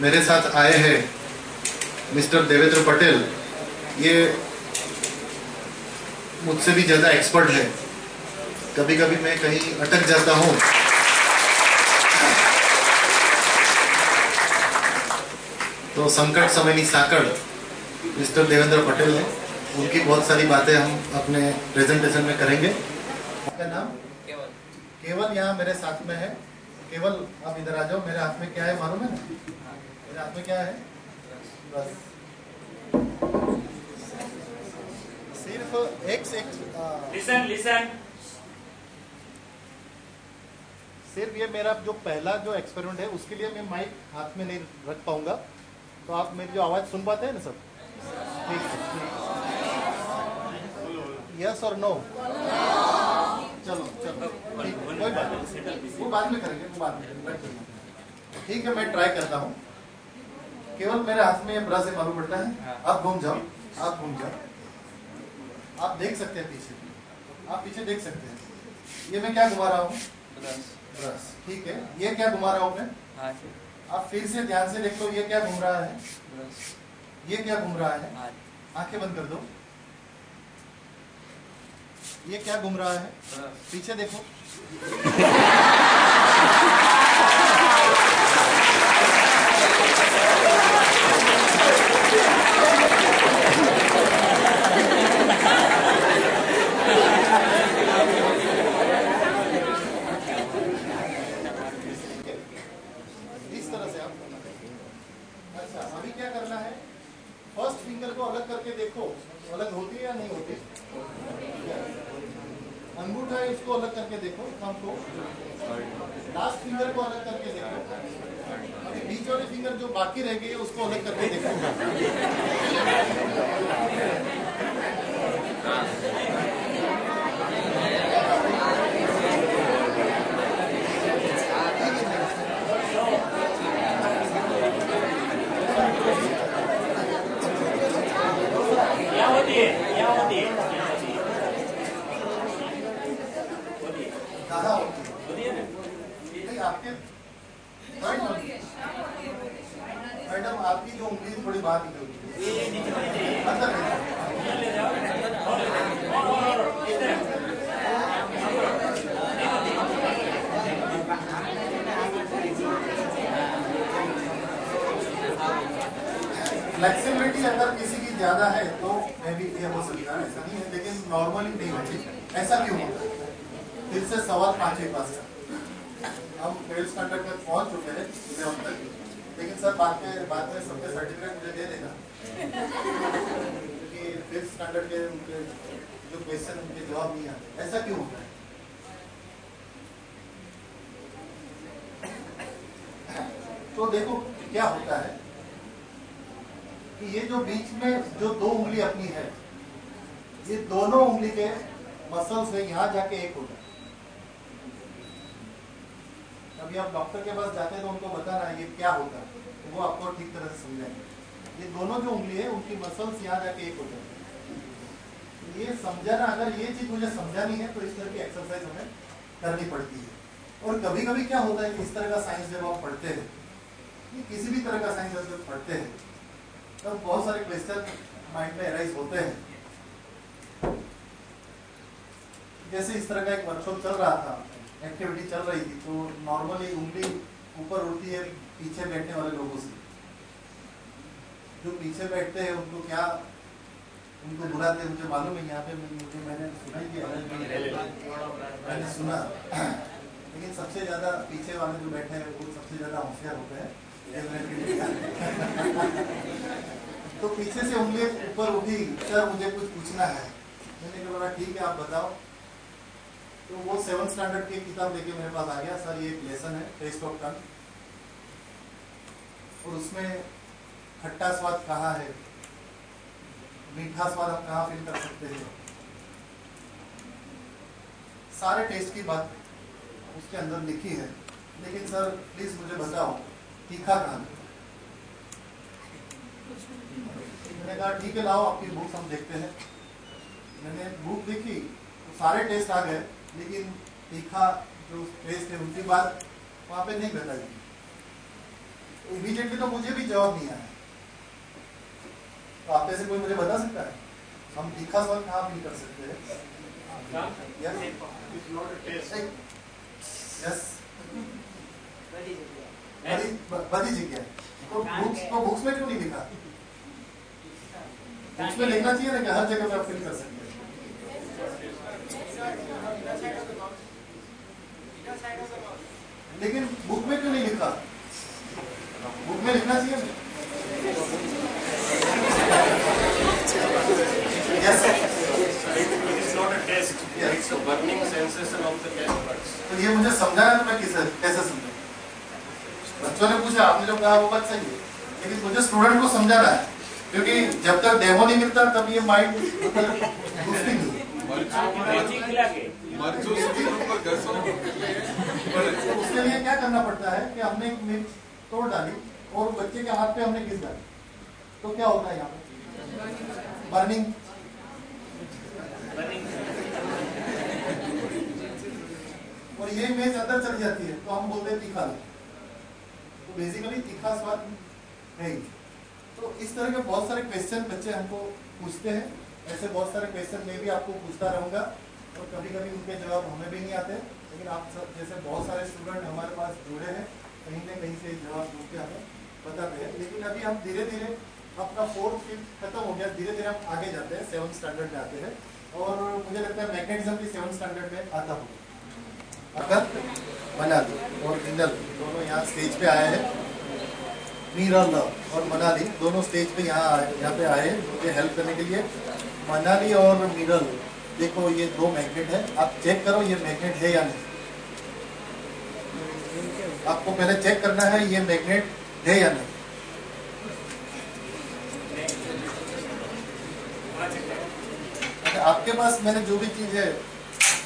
मेरे साथ आए हैं मिस्टर देवेंद्र पटेल। ये मुझसे भी ज़्यादा एक्सपर्ट है। कभी कभी मैं कहीं अटक जाता हूँ। तो संकट समयनी साकड़ मिस्टर देवेंद्र पटेल है। उनकी बहुत सारी बातें हम अपने प्रेजेंटेशन में करेंगे। आपका नाम? केवल। केवल यहाँ मेरे साथ में है। केवल आप इधर आ जाओ। मेरे हाथ में क्या है मालूम है ना? मेरे हाथ में क्या है? बस सिर्फ लिसन। सिर्फ ये मेरा जो पहला जो एक्सपेरिमेंट है उसके लिए मैं माइक हाथ में नहीं रख पाऊंगा। तो आप मेरी जो आवाज सुन पाते हैं ना सब? ठीक है। यस और नो? चलो ठीक, कोई बात नहीं, वो बाद में करेंगे, वो बाद में। ठीक है, मैं ट्राई करता हूँ। केवल मेरे हाथ में ये ब्रश है, मालूम पड़ता है? आप घूम जाओ, आप घूम जाओ। आप देख सकते हैं पीछे, आप पीछे देख सकते हैं। ये मैं क्या घुमा रहा हूँ? ब्रश। ठीक है, ये क्या घुमा रहा हूँ मैं? आप फिर से ध्यान से देखो, ये क्या घूम रहा है? ये क्या घूम रहा है? आंखें बंद कर दो। ये क्या घूम रहा है? पीछे देखो। इस तरह से आप। अच्छा, अभी क्या करना है? फर्स्ट फिंगर को अलग करके देखो, अलग होती है या नहीं होती? अंगूठा है, इसको अलग करके देखो, थंब को। लास्ट फिंगर को अलग करके देखो। अभी बीच वाली फिंगर जो बाकी रह गई है उसको अलग करके देखो। मैडम, आपकी जो उंगली थोड़ी बाहर निकल अंदर फ्लेक्सिबिलिटी अगर किसी की ज्यादा है तो मैं भी ये हो सकता है, ऐसा नहीं है, लेकिन नॉर्मली नहीं होती। ऐसा क्यों होता है? फिर से सवाल 5वें पास का। हम 12th स्टैंडर्ड तक पहुंच चुके हैं, 11th तक, लेकिन सर बाद में सबके सर्टिफिकेट मुझे दे देगा, क्योंकि 5th स्टैंडर्ड के उनके जो क्वेश्चन उनके जवाब नहीं आते। ऐसा क्यों होता है? तो देखो क्या होता है कि ये जो बीच में जो 2 उंगली अपनी है, ये दोनों उंगली के मसल्स है, यहाँ जाके एक होता है। अभी आप डॉक्टर के पास जाते हैं तो उनको बताना ये क्या होता है, तो वो आपको ठीक तरह से समझाएंगे। ये दोनों जो उंगली है उनकी मसल्स यहाँ जाके एक होते हैं। ये समझाना, अगर ये चीज मुझे समझानी है तो इस तरह की एक्सरसाइज हमें करनी पड़ती है। और कभी कभी क्या होता है कि इस तरह का साइंस जब आप पढ़ते हैं, किसी भी तरह का साइंस जब पढ़ते हैं, तब बहुत सारे क्वेश्चन माइंड में अराइज होते हैं। जैसे इस तरह का एक वर्कशॉप चल रहा था, एक्टिविटी चल रही थी, तो नॉर्मली उंगली ऊपर उठती है पीछे बैठने वाले लोगों से। जो पीछे बैठते हैं उनको क्या उनको बुलाते हैं, मुझे मालूम है, यहाँ पे मैंने सुना ही किया, मैंने सुना। लेकिन सबसे ज्यादा पीछे वाले जो बैठे हैं वो सबसे ज्यादा होशियार होते हैं। तो पीछे से उंगली ऊपर उठी, सर मुझे कुछ पूछना है। मैंने कहा ठीक है, आप बताओ। तो वो 7th स्टैंडर्ड की किताब लेके मेरे पास आ गया। सर ये एक लेसन है, टेस्ट ऑफ टंग, और उसमें खट्टा स्वाद कहाँ है, मीठा स्वाद आप कहाँ फील कर सकते हैं, सारे टेस्ट की बात उसके अंदर लिखी है। लेकिन सर प्लीज मुझे बताओ तीखा कहाँ है? मैंने कहा ठीक है, लाओ आपकी बुक्स हम देखते हैं। मैंने बुक देखी तो सारे टेस्ट आ गए, लेकिन तीखा जो टेस्ट है उनकी बात वहाँ पे नहीं बताई। इमीडिएटली तो मुझे भी जवाब नहीं आया। तो आप में से कोई मुझे बता सकता है हम तीखा स्वाद कहाँ फील कर सकते हैं? यस, बड़ी जगह। तो बुक्स में क्यों नहीं लिखा? बुक्स में लिखना चाहिए ना कि हर जगह पे आप फील कर सकते हैं। लेकिन बुक में क्यों नहीं लिखा? बुक में लिखना चाहिए। Yes. It is not a taste. Yeah. It's a burning sensation of the taste buds. तो ये मुझे समझाना है, मैं कैसे समझूं? बच्चों ने पूछा, आपने जो कहा वो बात सही है, लेकिन मुझे स्टूडेंट को समझाना है, क्योंकि जब तक डेमो नहीं मिलता तब ये माइंड घुसती नहीं। उसके लिए क्या करना पड़ता है कि हमने एक मिर्च तोड़ डाली और बच्चे के हाथ पे हमने घिस डाली, तो क्या होता है यहाँ पे? बर्निंग। और ये इमेज अंदर चली जाती है, तो हम बोलते हैं तीखा। तो बेसिकली तीखा स्वाद है ही। तो इस तरह के बहुत सारे क्वेश्चन बच्चे हमको पूछते हैं। ऐसे बहुत सारे क्वेश्चन मैं भी आपको पूछता रहूंगा, और कभी कभी उनके जवाब हमें भी नहीं आते, लेकिन आप सब जैसे बहुत सारे स्टूडेंट हमारे पास जुड़े हैं, कहीं ना कहीं से जवाब ढूंढ के हमें बताते हैं। लेकिन अभी हम धीरे धीरे अपना 4th 5th खत्म हो गया, धीरे धीरे हम आगे जाते हैं, 7th स्टैंडर्ड में आते हैं, और मुझे लगता है मैकेनिज्म भी 7th स्टैंडर्ड में आता होगा। अगर मनाली और मिनल दोनों यहाँ स्टेज पे आए हैं, मीरल और मनाली दोनों स्टेज पे यहाँ पे आए हैं मुझे हेल्प करने के लिए। मनाली और मीरल, देखो ये 2 मैग्नेट है, आप चेक करो ये मैग्नेट है या नहीं। आपको पहले चेक करना है ये मैग्नेट है या नहीं। अच्छा, आपके पास मैंने जो भी चीज है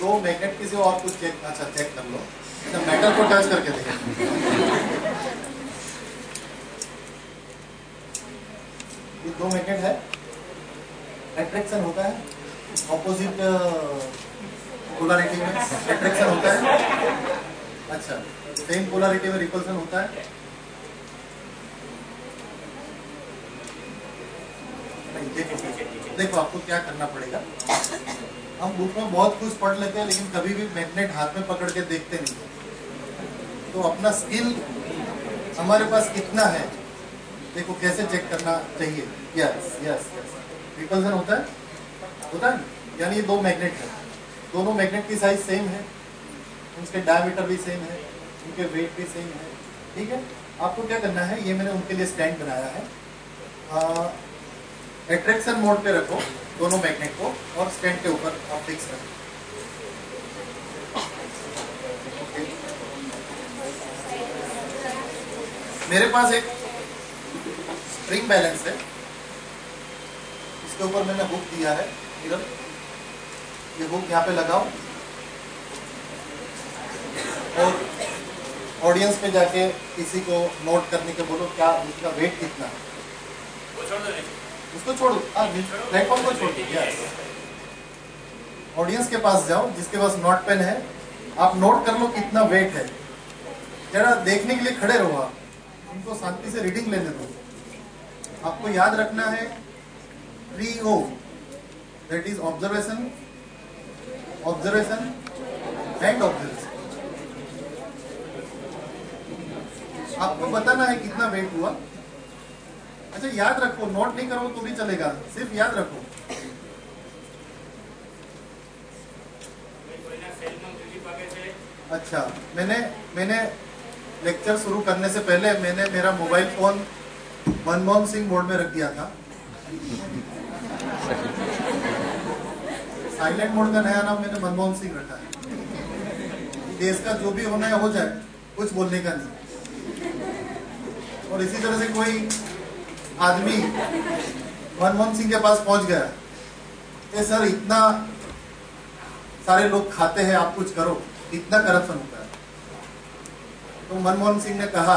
2 मैग्नेट किसी और कुछ चेक, अच्छा चेक कर लो, अच्छा मेटल को टच करके देखो। ये 2 मैग्नेट है, अट्रैक्शन होता है, ऑपोजिट पोलैरिटी में अट्रैक्शन होता है। अच्छा, सेम पोलैरिटी में रिपल्सन होता है। देखो आपको क्या करना पड़ेगा, हम बुक में बहुत कुछ पढ़ लेते हैं लेकिन कभी भी मैग्नेट हाथ में पकड़ के देखते नहीं। तो अपना स्किल हमारे पास कितना है, देखो कैसे चेक करना चाहिए। यस यस, रिपल्सन होता है, यानी ये 2 मैग्नेट है, दोनों मैग्नेट की साइज सेम है, उनके डायमीटर भी सेम है, उनके वेट भी सेम है। ठीक है, आपको क्या करना है, ये मैंने उनके लिए स्टैंड बनाया है। एट्रैक्शन मोड पे रखो दोनों मैग्नेट को, और स्टैंड के ऊपर आप फिक्स रखो। मेरे पास एक स्प्रिंग बैलेंस है, इसके ऊपर मैंने हुक दिया है, ये हुक यहाँ पे लगाओ, और ऑडियंस पे जाके किसी को नोट करने के बोलो क्या उसका वेट कितना है। उसको छोड़ो, प्लेटफॉर्म को छोड़ दो। ऑडियंस के पास जाओ, जिसके पास नोट पेन है, आप नोट कर लो कितना वेट है। जरा देखने के लिए खड़े रहो, आप उनको शांति से रीडिंग लेने दो। आपको याद रखना है 3O, that is observation, observation and observation. आपको बताना है कितना वेट हुआ। अच्छा याद रखो, नोट नहीं करो तो भी चलेगा, सिर्फ याद रखो। अच्छा, मैंने लेक्चर शुरू करने से पहले मैंने मेरा mobile phone Manmohan Singh mode में रख दिया था। साइलेंट मोड का नया नाम मैंने मनमोहन सिंह रखा है। देश का जो भी होना है हो जाए, कुछ बोलने का नहीं। और इसी तरह से कोई आदमी मनमोहन सिंह के पास पहुंच गया, ये सर इतना सारे लोग खाते हैं, आप कुछ करो, इतना करप्शन होता है। तो मनमोहन सिंह ने कहा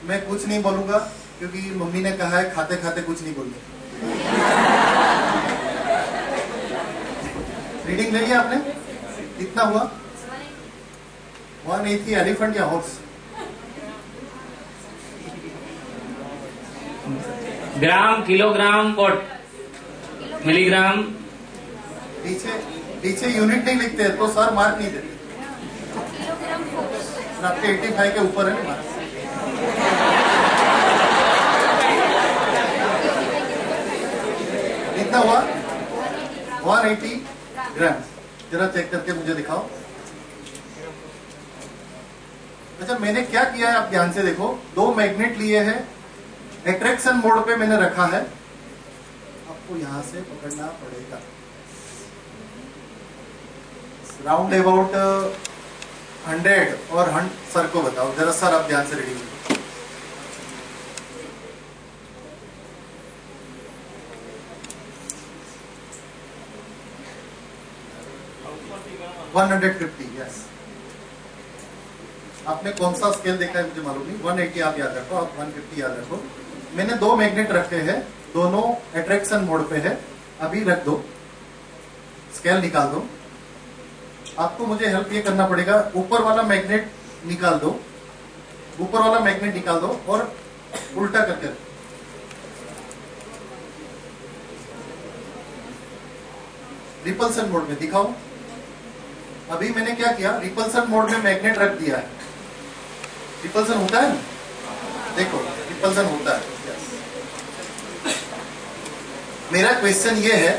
मैं कुछ नहीं बोलूंगा, क्योंकि मम्मी ने कहा है खाते खाते कुछ नहीं बोलने। रीडिंग ले लिया आपने, कितना हुआ? 183 एलिफेंट या horse? Gram, kilogram, what, milligram. पीछे यूनिट नहीं लिखते हैं तो सर मार्क नहीं देते। आपके 85 के ऊपर है मार्क। कितना हुआ? 180 ग्राम। जरा चेक करके मुझे दिखाओ। अच्छा, मैंने क्या किया है आप ध्यान से देखो। 2 मैग्नेट लिए हैं, एट्रैक्शन मोड पे मैंने रखा है। आपको यहां से पकड़ना पड़ेगा। राउंड अबाउट 100 और सर को बताओ जरा। सर आप ध्यान से रीडिंग 150, यस। आपने कौन सा स्केल देखा है मुझे मालूम नहीं। 180 आप याद रखो, आप 150 याद रखो। मैंने 2 मैग्नेट रखे हैं, दोनों अट्रैक्शन मोड पे है। अभी रख दो, स्केल निकाल दो। आपको मुझे हेल्प ये करना पड़ेगा, ऊपर वाला मैग्नेट निकाल दो, ऊपर वाला मैग्नेट निकाल दो और उल्टा करके रखो। रिपल्सन मोड में दिखाओ। अभी मैंने क्या किया, रिपल्सन मोड में मैग्नेट रख दिया है। रिपल्सन होता है ना, देखो रिपल्सन होता है। मेरा क्वेश्चन ये है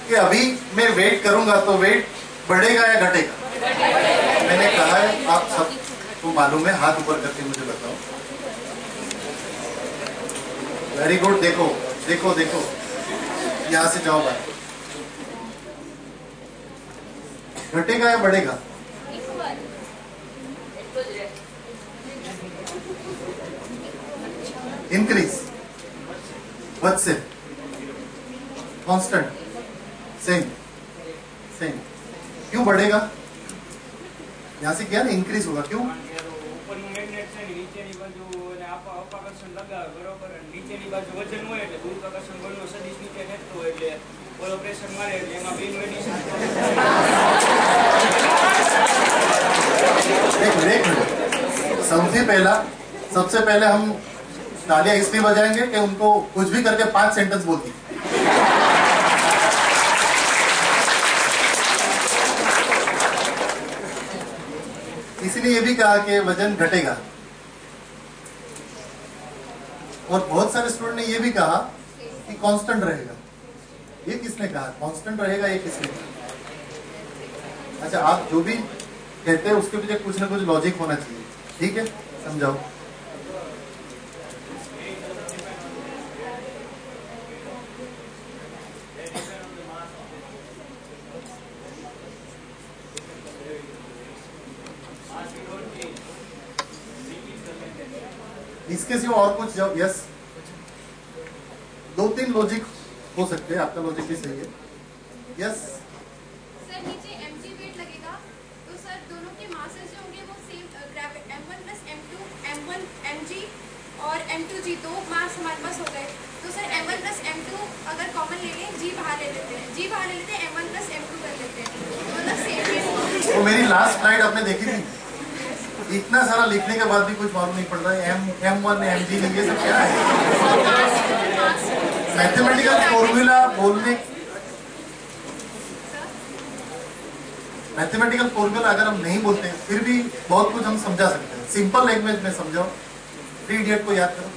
कि अभी मैं वेट करूंगा तो वेट बढ़ेगा या घटेगा? मैंने कहा है आप सबको मालूम है, हाथ ऊपर करके मुझे बताओ। Very good. देखो देखो देखो, यहां से जाओ बाहर। घटेगा या बढ़ेगा? इंक्रीज, बट से कांस्टेंट, सेम सेम। क्यों बढ़ेगा? यहां से क्या ना इंक्रीज होगा। क्यों? ઉપરનું મેગ્નેટ છે ને નીચેની બાજુ અને અપાકર્ષણ લગાવે બરોબર, નીચેની બાજુ વજન હોય એટલે ગુરુત્વાકર્ષણ બળનો સદિશ નીચે ખેંચતો હોય એટલે ઓલો પ્રેશર મારે એટલે એમાં બેન મેડિસિન। एक मिनट। सबसे पहले हम तालियां इसलिए बजाएंगे कि उनको कुछ भी करके 5 सेंटेंस बोलती। इसलिए ये भी कहा कि वजन घटेगा। और बहुत सारे स्टूडेंट ने ये भी कहा कि कांस्टेंट रहेगा। ये किसने कहा कांस्टेंट रहेगा? ये किसने कहा? अच्छा, आप जो भी कहते हैं उसके पीछे कुछ ना कुछ लॉजिक होना चाहिए। ठीक है, समझाओ। इसके सिवा और कुछ जाओ। यस, 2-3 लॉजिक हो सकते हैं। आपका लॉजिक भी सही है। यस सर, नीचे mg वेट लगेगा तो सर दोनों के मासेस जो होंगे वो same m1 + m2 m1 mg और m2g 2 मास हमारे पास हो गए। तो सर m1 + m2 अगर कॉमन ले लें, g बाहर ले लेते हैं, g बाहर ले लेते हैं, m1 + m2 कर लेते हैं, तो मतलब सेम वेट। तो मेरी लास्ट स्लाइड आपने देखी थी? इतना सारा लिखने के बाद भी कुछ मालूम नहीं पड़ रहा है। m1 mg ये सब क्या है? मैथमेटिकल फॉर्मूला बोलने, मैथमेटिकल फॉर्मूला अगर हम नहीं बोलते फिर भी बहुत कुछ हम समझा सकते हैं। सिंपल लैंग्वेज में समझाओ। 3 इडियट को याद करो।